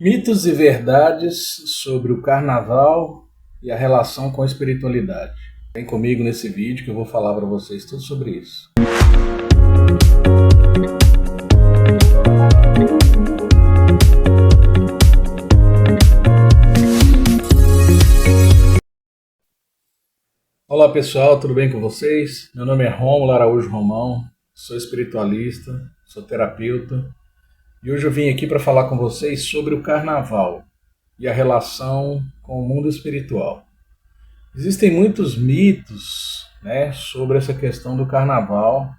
Mitos e verdades sobre o carnaval e a relação com a espiritualidade. Vem comigo nesse vídeo que eu vou falar para vocês tudo sobre isso. Olá pessoal, tudo bem com vocês? Meu nome é Rômulo Araújo Romão, sou espiritualista, sou terapeuta e hoje eu vim aqui para falar com vocês sobre o carnaval e a relação com o mundo espiritual. Existem muitos mitos, sobre essa questão do carnaval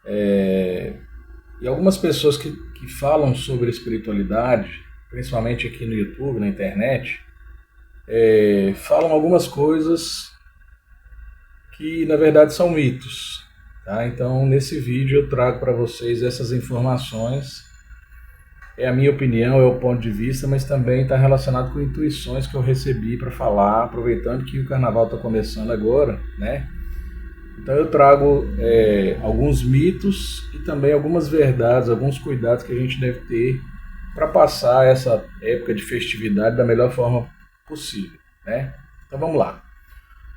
e algumas pessoas que falam sobre espiritualidade, principalmente aqui no YouTube, na internet, falam algumas coisas que na verdade são mitos. Tá? Então nesse vídeo eu trago para vocês essas informações. É a minha opinião, é o ponto de vista, mas também está relacionado com intuições que eu recebi para falar, aproveitando que o carnaval está começando agora, né? Então eu trago alguns mitos e também algumas verdades, alguns cuidados que a gente deve ter para passar essa época de festividade da melhor forma possível, né? Então vamos lá.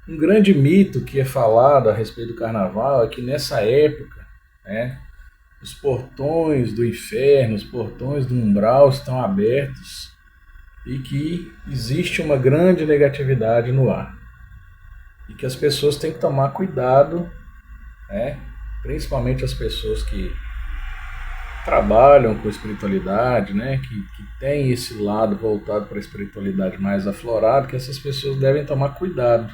Um grande mito que é falado a respeito do carnaval é que nessa época, os portões do inferno, os portões do umbral estão abertos e que existe uma grande negatividade no ar. E que as pessoas têm que tomar cuidado, principalmente as pessoas que trabalham com espiritualidade, que têm esse lado voltado para a espiritualidade mais aflorado, que essas pessoas devem tomar cuidado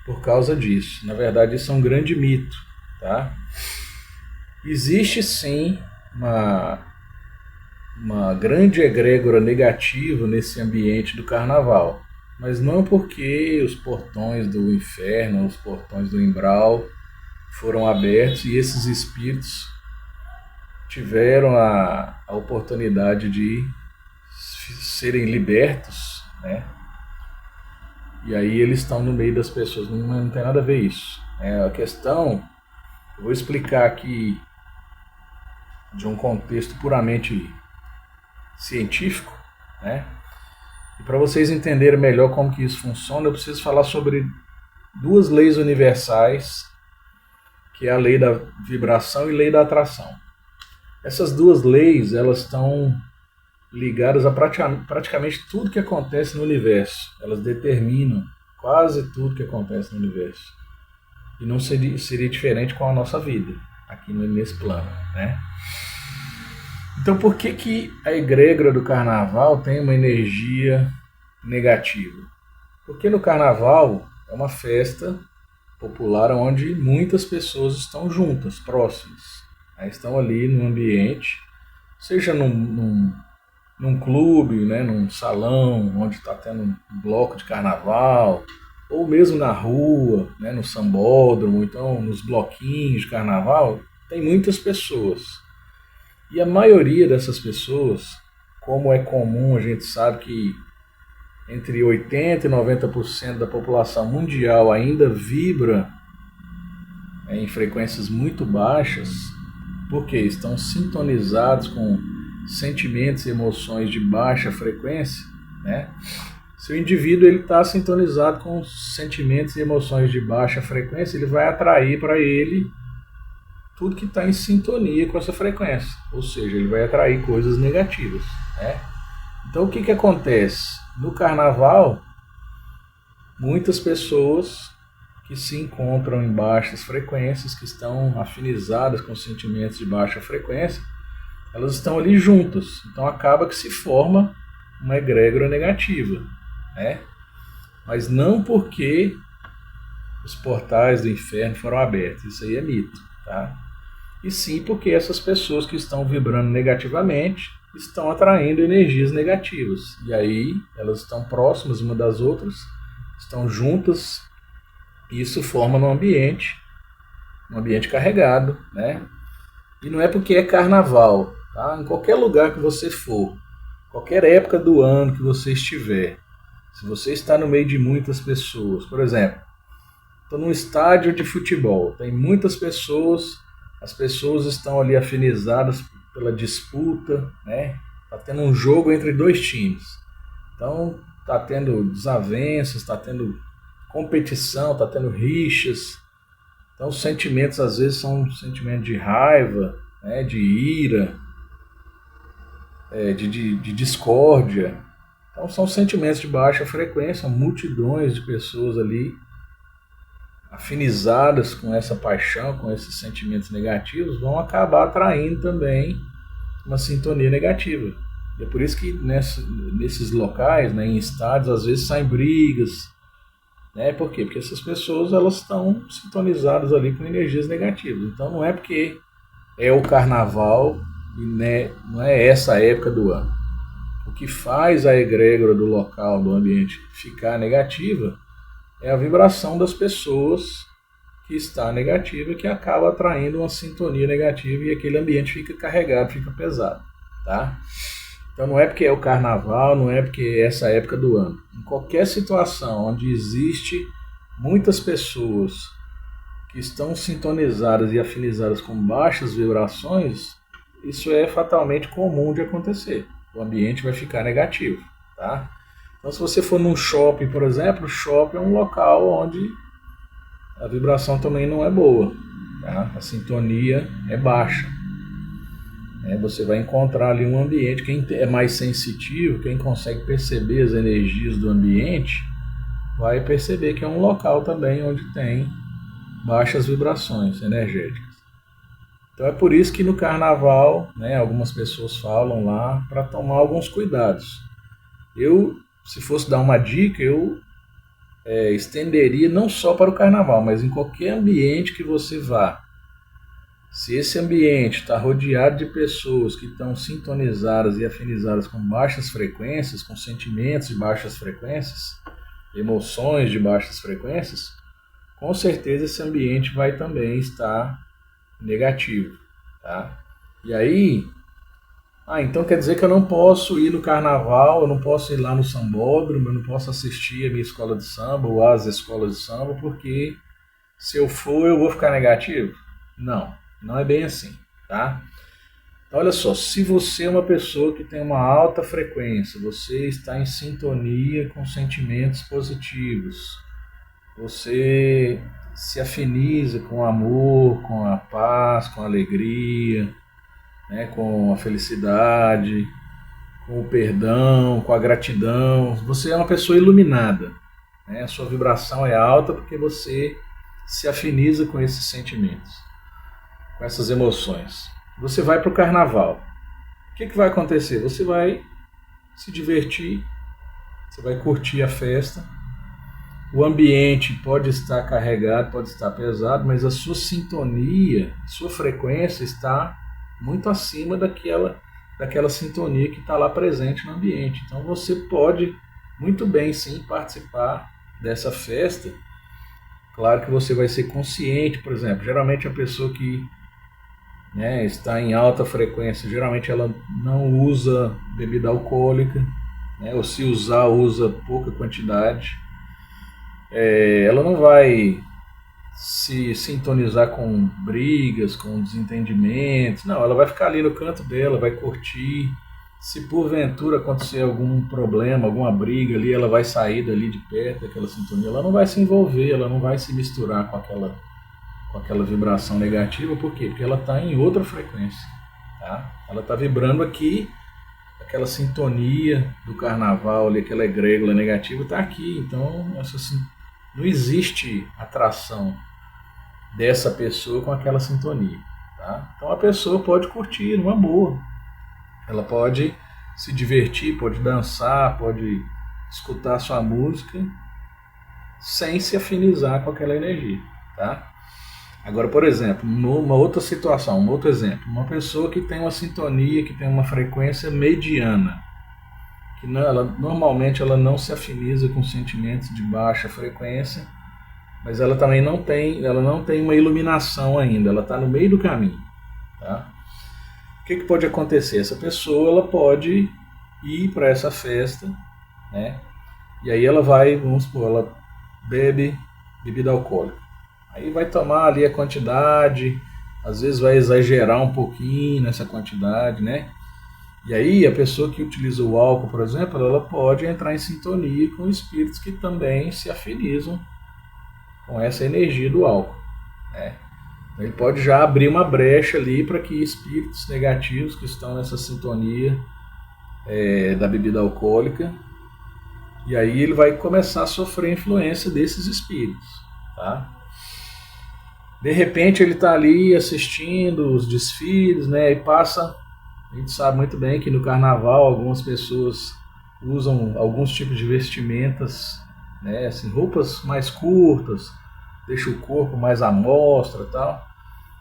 por causa disso. Na verdade, isso é um grande mito, tá? Existe sim uma grande egrégora negativa nesse ambiente do carnaval, mas não porque os portões do inferno, os portões do umbral foram abertos e esses espíritos tiveram a oportunidade de serem libertos, E aí eles estão no meio das pessoas, não tem nada a ver isso. A questão, eu vou explicar aqui de um contexto puramente científico, E para vocês entenderem melhor como que isso funciona, eu preciso falar sobre duas leis universais, que é a lei da vibração e a lei da atração. Essas duas leis, elas estão ligadas a praticamente tudo que acontece no universo. Elas determinam quase tudo que acontece no universo. E não seria diferente com a nossa vida, aqui nesse plano, Então por que a egrégora do carnaval tem uma energia negativa? Porque no carnaval é uma festa popular onde muitas pessoas estão juntas, próximas. Estão ali no ambiente, seja num clube, num salão onde está tendo um bloco de carnaval, ou mesmo na rua, no sambódromo, então nos bloquinhos de carnaval, tem muitas pessoas. E a maioria dessas pessoas, como é comum, a gente sabe que entre 80% e 90% da população mundial ainda vibra em frequências muito baixas, porque estão sintonizados com sentimentos e emoções de baixa frequência, Se o indivíduo está sintonizado com sentimentos e emoções de baixa frequência, ele vai atrair para ele tudo que está em sintonia com essa frequência, ou seja, ele vai atrair coisas negativas, Então o que acontece? No carnaval, muitas pessoas que se encontram em baixas frequências, que estão afinizadas com sentimentos de baixa frequência, elas estão ali juntas, então acaba que se forma uma egrégora negativa, Mas não porque os portais do inferno foram abertos, isso aí é mito, tá? E sim porque essas pessoas que estão vibrando negativamente estão atraindo energias negativas, e aí elas estão próximas uma das outras, estão juntas, e isso forma um ambiente carregado, E não é porque é carnaval, tá? Em qualquer lugar que você for, qualquer época do ano que você estiver, se você está no meio de muitas pessoas, por exemplo, estou num estádio de futebol, tem muitas pessoas, as pessoas estão ali afinizadas pela disputa, Está tendo um jogo entre dois times. Então está tendo desavenças, está tendo competição, está tendo rixas. Então os sentimentos às vezes são sentimentos de raiva, né, de ira, de discórdia. Então são sentimentos de baixa frequência, multidões de pessoas ali afinizadas com essa paixão, com esses sentimentos negativos, vão acabar atraindo também uma sintonia negativa. E é por isso que nesses locais, né, em estádios, às vezes saem brigas. Né? Por quê? Porque essas pessoas elas estão sintonizadas ali com energias negativas. Então não é porque é o carnaval e né, não é essa época do ano. O que faz a egrégora do local, do ambiente, ficar negativa é a vibração das pessoas que está negativa, que acaba atraindo uma sintonia negativa e aquele ambiente fica carregado, fica pesado. Tá? Então não é porque é o carnaval, não é porque é essa época do ano. Em qualquer situação onde existe muitas pessoas que estão sintonizadas e afinizadas com baixas vibrações, isso é fatalmente comum de acontecer. O ambiente vai ficar negativo. Tá? Então se você for num shopping, por exemplo, o shopping é um local onde a vibração também não é boa. Tá? A sintonia é baixa. Você vai encontrar ali um ambiente, quem é mais sensitivo, quem consegue perceber as energias do ambiente, vai perceber que é um local também onde tem baixas vibrações energéticas. Então é por isso que no carnaval, né, algumas pessoas falam lá para tomar alguns cuidados. Eu, se fosse dar uma dica, eu estenderia não só para o carnaval, mas em qualquer ambiente que você vá. Se esse ambiente está rodeado de pessoas que estão sintonizadas e afinizadas com baixas frequências, com sentimentos de baixas frequências, emoções de baixas frequências, com certeza esse ambiente vai também estar negativo. Tá? E aí, então quer dizer que eu não posso ir no carnaval, eu não posso ir lá no sambódromo, eu não posso assistir a minha escola de samba ou às escolas de samba, porque se eu for eu vou ficar negativo? Não é bem assim, tá? Então, olha só, se você é uma pessoa que tem uma alta frequência, você está em sintonia com sentimentos positivos, você se afiniza com o amor, com a paz, com a alegria, né, com a felicidade, com o perdão, com a gratidão, você é uma pessoa iluminada, né? A sua vibração é alta porque você se afiniza com esses sentimentos, com essas emoções. Você vai para o carnaval. O que vai acontecer? Você vai se divertir, você vai curtir a festa. O ambiente pode estar carregado, pode estar pesado, mas a sua sintonia, sua frequência está muito acima daquela sintonia que está lá presente no ambiente. Então você pode muito bem sim participar dessa festa. Claro que você vai ser consciente, por exemplo, geralmente a pessoa que está em alta frequência, geralmente ela não usa bebida alcoólica, né, ou se usar, usa pouca quantidade. Ela não vai se sintonizar com brigas, com desentendimentos, não, ela vai ficar ali no canto dela, vai curtir. Se porventura acontecer algum problema, alguma briga ali, ela vai sair dali de perto daquela sintonia, ela não vai se envolver, ela não vai se misturar com aquela vibração negativa. Por quê? Porque ela está em outra frequência. Tá? Ela está vibrando aqui, aquela sintonia do carnaval, ali, aquela egrégora negativa está aqui. Então não existe atração dessa pessoa com aquela sintonia. Tá? Então a pessoa pode curtir numa boa. Ela pode se divertir, pode dançar, pode escutar sua música sem se afinizar com aquela energia. Tá? Agora, por exemplo, numa outra situação, um outro exemplo, uma pessoa que tem uma sintonia, que tem uma frequência mediana, que normalmente ela não se afiniza com sentimentos de baixa frequência, mas ela também não tem uma iluminação ainda, ela está no meio do caminho. Tá? O que pode acontecer? Essa pessoa ela pode ir para essa festa, né? E aí ela vai, vamos supor, ela bebe bebida alcoólica. Aí vai tomar ali a quantidade, às vezes vai exagerar um pouquinho nessa quantidade, né? E aí a pessoa que utiliza o álcool, por exemplo, ela pode entrar em sintonia com espíritos que também se afinizam com essa energia do álcool, né? Ele pode já abrir uma brecha ali para que espíritos negativos que estão nessa sintonia da bebida alcoólica, e aí ele vai começar a sofrer a influência desses espíritos, tá? De repente ele está ali assistindo os desfiles, né? E passa, a gente sabe muito bem que no carnaval algumas pessoas usam alguns tipos de vestimentas, né? Assim, roupas mais curtas, deixa o corpo mais à mostra e tal.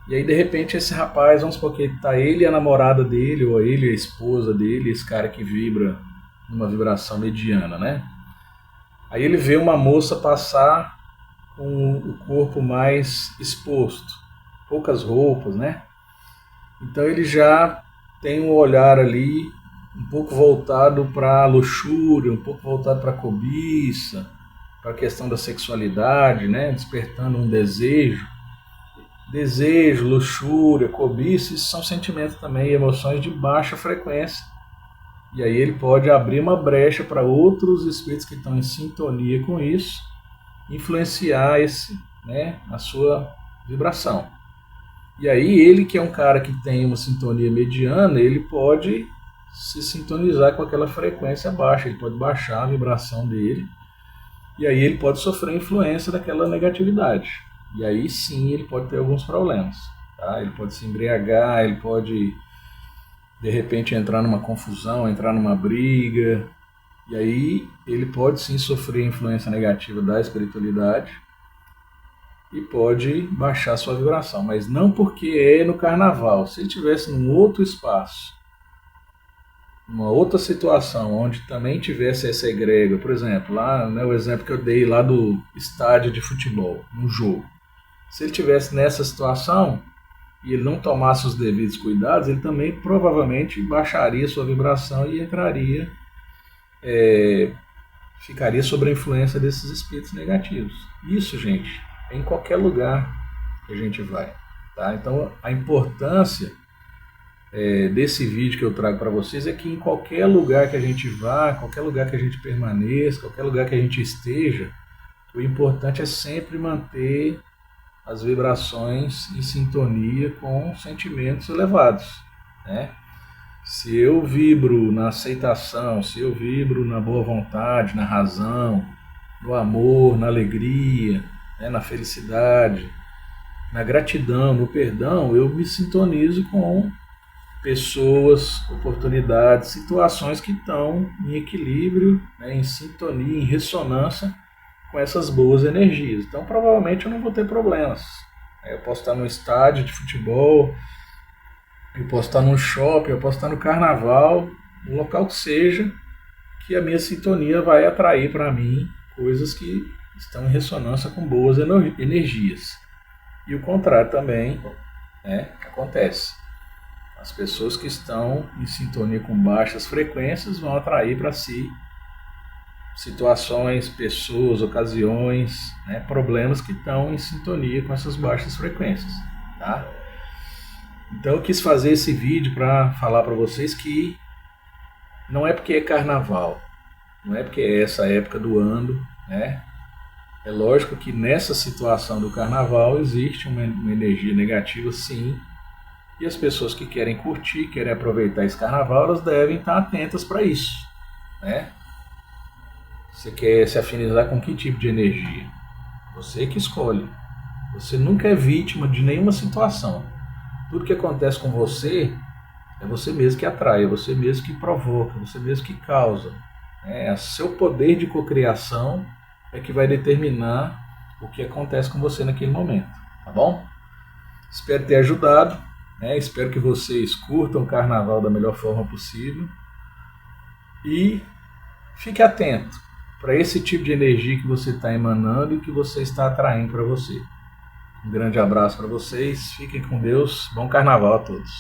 E aí de repente esse rapaz, vamos supor que tá ele e a namorada dele, ou ele e a esposa dele, esse cara que vibra numa vibração mediana, né? Aí ele vê uma moça passar com o corpo mais exposto, poucas roupas, né? Então ele já tem um olhar ali um pouco voltado para a luxúria, um pouco voltado para a cobiça, para a questão da sexualidade, né? Despertando um desejo. Desejo, luxúria, cobiça, isso são sentimentos também, emoções de baixa frequência. E aí ele pode abrir uma brecha para outros espíritos que estão em sintonia com isso, influenciar a sua vibração. E aí ele, que é um cara que tem uma sintonia mediana, ele pode se sintonizar com aquela frequência baixa, ele pode baixar a vibração dele, e aí ele pode sofrer influência daquela negatividade. E aí sim ele pode ter alguns problemas, tá? Ele pode se embriagar, ele pode de repente entrar numa confusão, entrar numa briga, e aí ele pode sim sofrer influência negativa da espiritualidade e pode baixar sua vibração, mas não porque é no carnaval. Se ele estivesse num outro espaço, numa outra situação, onde também tivesse essa egrégora, por exemplo, lá, né, o exemplo que eu dei lá do estádio de futebol, no jogo. Se ele estivesse nessa situação e ele não tomasse os devidos cuidados, ele também provavelmente baixaria sua vibração e entraria, ficaria sob a influência desses espíritos negativos. Isso, gente, é em qualquer lugar que a gente vai, tá? Então a importância desse vídeo que eu trago para vocês é que em qualquer lugar que a gente vá, qualquer lugar que a gente permaneça, qualquer lugar que a gente esteja, o importante é sempre manter as vibrações em sintonia com sentimentos elevados, né? Se eu vibro na aceitação, se eu vibro na boa vontade, na razão, no amor, na alegria, né, na felicidade, na gratidão, no perdão, eu me sintonizo com pessoas, oportunidades, situações que estão em equilíbrio, né, em sintonia, em ressonância com essas boas energias. Então provavelmente eu não vou ter problemas. Eu posso estar no estádio de futebol, eu posso estar no shopping, eu posso estar no carnaval, no local que seja, que a minha sintonia vai atrair para mim coisas que estão em ressonância com boas energias. E o contrário também, né, acontece. As pessoas que estão em sintonia com baixas frequências vão atrair para si situações, pessoas, ocasiões, né, problemas que estão em sintonia com essas baixas frequências, tá? Então eu quis fazer esse vídeo para falar para vocês que não é porque é carnaval, não é porque é essa época do ano, né? É lógico que nessa situação do carnaval existe uma energia negativa, sim, e as pessoas que querem curtir, querem aproveitar esse carnaval, elas devem estar atentas para isso, né? Você quer se afinizar com que tipo de energia? Você que escolhe. Você nunca é vítima de nenhuma situação. Tudo que acontece com você é você mesmo que atrai, é você mesmo que provoca, é você mesmo que causa. É seu poder de cocriação é que vai determinar o que acontece com você naquele momento, tá bom? Espero ter ajudado, né? Espero que vocês curtam o carnaval da melhor forma possível e fique atento para esse tipo de energia que você está emanando e que você está atraindo para você. Um grande abraço para vocês, fiquem com Deus, bom carnaval a todos.